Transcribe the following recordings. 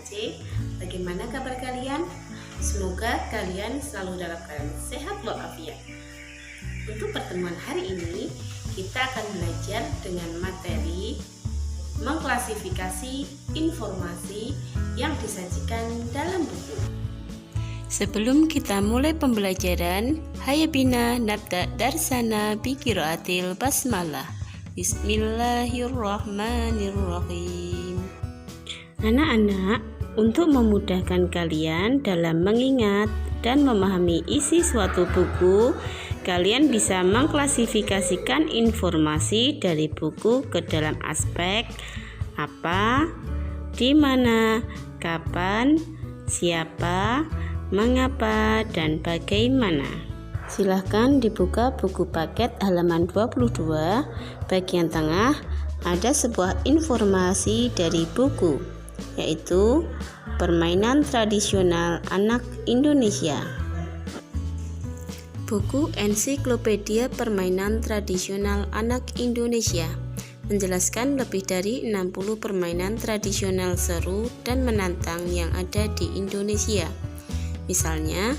KC. Bagaimana kabar kalian? Semoga kalian selalu dalam keadaan sehat walafiat. Untuk pertemuan hari ini, kita akan belajar dengan materi mengklasifikasi informasi yang disajikan dalam buku. Sebelum kita mulai pembelajaran, Hayya bina nabda darsana bi qiraatil basmalah. Bismillahirrahmanirrahim. Anak-anak, untuk memudahkan kalian dalam mengingat dan memahami isi suatu buku, kalian bisa mengklasifikasikan informasi dari buku ke dalam aspek apa, di mana, kapan, siapa, mengapa, dan bagaimana. Silahkan dibuka buku paket halaman 22. Bagian tengah ada sebuah informasi dari buku, yaitu permainan tradisional anak Indonesia. Buku Ensiklopedia Permainan Tradisional Anak Indonesia menjelaskan lebih dari 60 permainan tradisional seru dan menantang yang ada di Indonesia. Misalnya,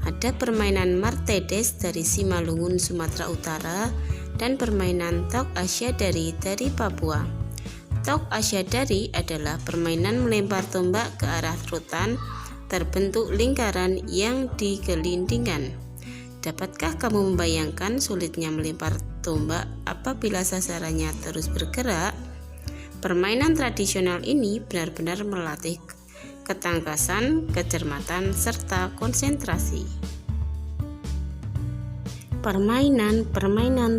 ada permainan Martedes dari Simalungun, Sumatera Utara, dan permainan Tok Asyadari dari Papua. Tok Asyadari adalah permainan melempar tombak ke arah rotan terbentuk lingkaran yang digelindingkan. Dapatkah kamu membayangkan sulitnya melempar tombak apabila sasarannya terus bergerak? Permainan tradisional ini benar-benar melatih ketangkasan, kecermatan, serta konsentrasi. Permainan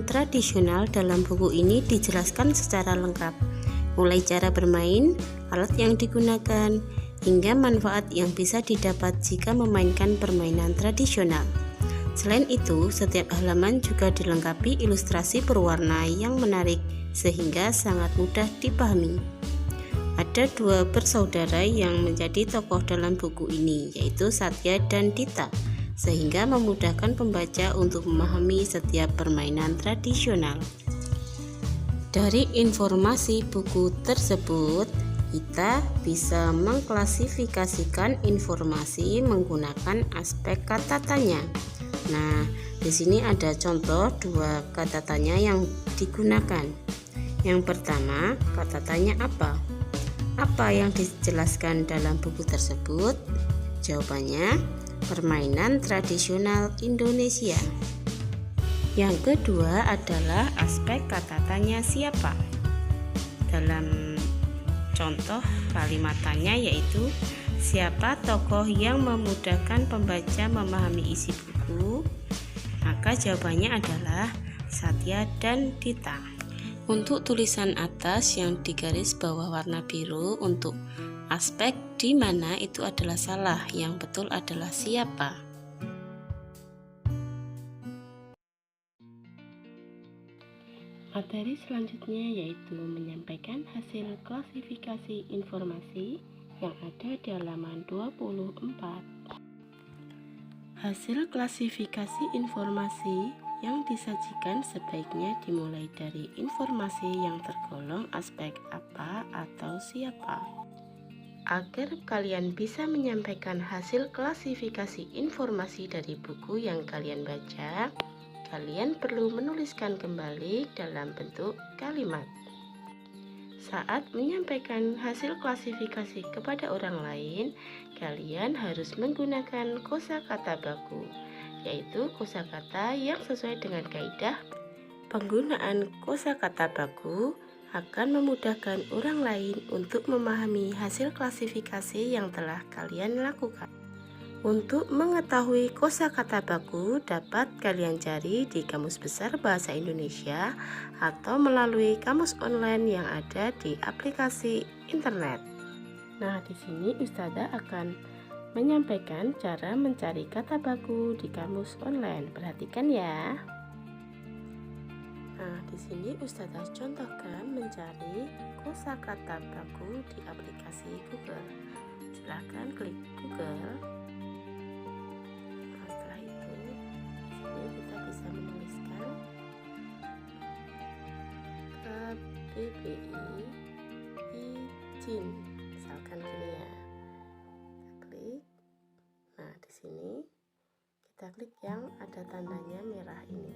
tradisional dalam buku ini dijelaskan secara lengkap, mulai cara bermain, alat yang digunakan, hingga manfaat yang bisa didapat jika memainkan permainan tradisional. Selain itu, setiap halaman juga dilengkapi ilustrasi berwarna yang menarik sehingga sangat mudah dipahami. Ada dua bersaudara yang menjadi tokoh dalam buku ini, yaitu Satya dan Dita, sehingga memudahkan pembaca untuk memahami setiap permainan tradisional. Dari informasi buku tersebut, kita bisa mengklasifikasikan informasi menggunakan aspek kata tanya. Nah, di sini ada contoh dua kata tanya yang digunakan. Yang pertama, kata tanya apa? Apa yang dijelaskan dalam buku tersebut? Jawabannya, permainan tradisional Indonesia. Yang kedua adalah aspek kata tanya siapa. Dalam contoh kalimat tanya yaitu, siapa tokoh yang memudahkan pembaca memahami isi buku? Maka jawabannya adalah Satya dan Dita. Untuk tulisan atas yang digaris bawah warna biru, untuk aspek di mana itu adalah salah, yang betul adalah siapa. Materi selanjutnya yaitu menyampaikan hasil klasifikasi informasi yang ada di halaman 24. Hasil klasifikasi informasi yang disajikan sebaiknya dimulai dari informasi yang tergolong aspek apa atau siapa. Agar kalian bisa menyampaikan hasil klasifikasi informasi dari buku yang kalian baca, kalian perlu menuliskan kembali dalam bentuk kalimat. Saat menyampaikan hasil klasifikasi kepada orang lain, kalian harus menggunakan kosakata baku, yaitu kosakata yang sesuai dengan kaidah. Penggunaan kosakata baku akan memudahkan orang lain untuk memahami hasil klasifikasi yang telah kalian lakukan. Untuk mengetahui kosakata baku dapat kalian cari di Kamus Besar Bahasa Indonesia atau melalui kamus online yang ada di aplikasi internet. Nah, di sini Ustazah akan menyampaikan cara mencari kata baku di kamus online. Perhatikan ya. Nah, di sini Ustazah contohkan mencari kosakata baku di aplikasi Google. Silahkan klik Google. KBBI izin, misalkan gini ya, klik yang ada tandanya merah ini.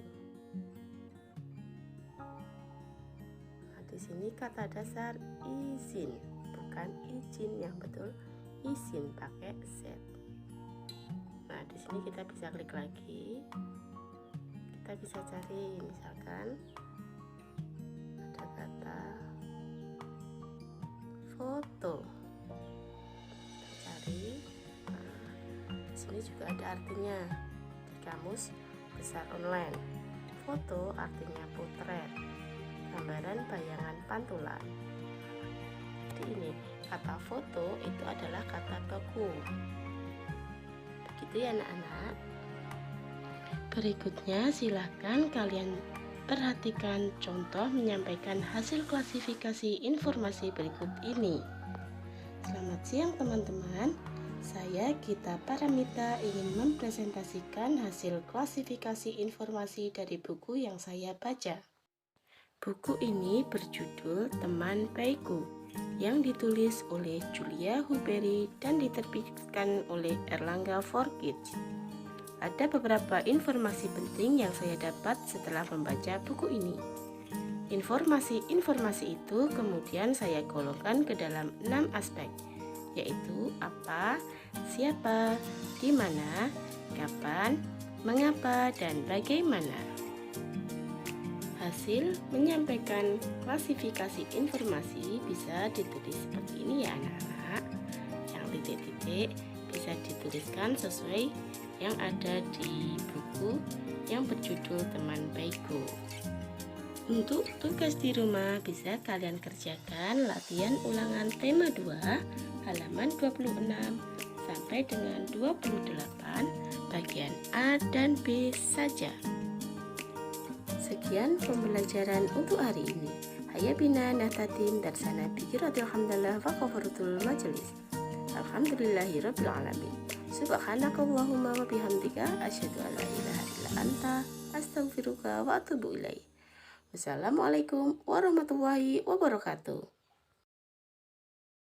Nah, di sini kata dasar izin, bukan izin, yang betul izin pakai Z. Nah, di sini kita bisa klik lagi. Kita bisa cari, misalkan ada kata foto. Kita cari. Di sini juga ada artinya di Kamus Besar Online. Foto artinya potret, gambaran bayangan pantulan. Jadi ini kata foto itu adalah kata baku. Begitu ya anak-anak. Berikutnya silahkan kalian perhatikan contoh menyampaikan hasil klasifikasi informasi berikut ini. Selamat siang teman-teman. Saya Gita Paramita ingin mempresentasikan hasil klasifikasi informasi dari buku yang saya baca. Buku ini berjudul Teman Baikku yang ditulis oleh Julia Huberi dan diterbitkan oleh Erlangga for Kids. Ada beberapa informasi penting yang saya dapat setelah membaca buku ini. Informasi-informasi itu kemudian saya golongkan ke dalam 6 aspek, yaitu apa, siapa, di mana, kapan, mengapa, dan bagaimana. Hasil menyampaikan klasifikasi informasi bisa ditulis seperti ini ya anak-anak. Yang titik-titik bisa dituliskan sesuai yang ada di buku yang berjudul Teman Baikku. Untuk tugas di rumah bisa kalian kerjakan latihan ulangan tema 2 halaman 26 sampai dengan 28 bagian A dan B saja. Sekian pembelajaran untuk hari ini. Hayya bina nahtatin darsana bikiratil hamdalah wa ghafaratul majelis. Alhamdulillahirabbil alamin. Subhanakallahumma wa bihamdika asyhadu an la ilaha illa anta astaghfiruka wa atubu ilaik. Wassalamualaikum warahmatullahi wabarakatuh.